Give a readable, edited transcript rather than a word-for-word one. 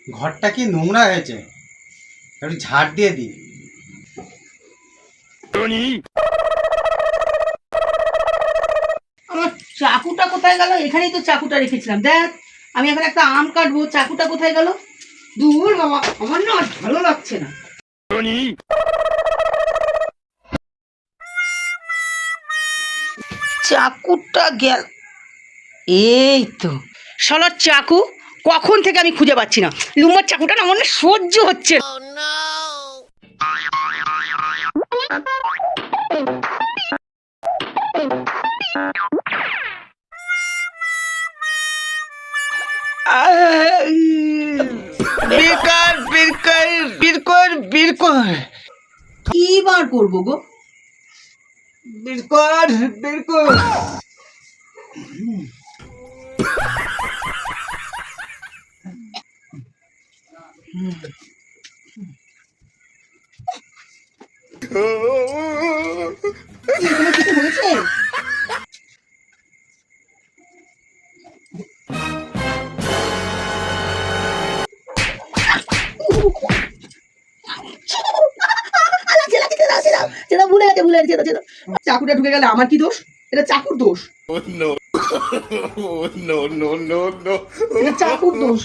ঘরটা কি নোংরা হয়েছে, একটু ঝাড় দিয়ে দিই। আমার চাকুটা কোথায় গেল? এখানেই তো চাকুটা রেখেছিলাম। দেখ, আমি এখন একটা আম কাটবো, চাকুটা কোথায় গেল? দূর বাবা, আমার না আর ভালো লাগছে না। চাকুটা গেল, এই তো শালার চাকু। কখন থেকে আমি খুঁজে পাচ্ছি না। লুম্বার চাকুটা না আমার না সহ্য হচ্ছে না। বেকার বেকার বের কর বের কর কি বার করবো গো? বের কর বের কর। কিছু হয়েছে? চাকুটা ঢুকে গেলে আমার কি দোষ? এটা চাকুর দোষ। এটা চাকুর দোষ।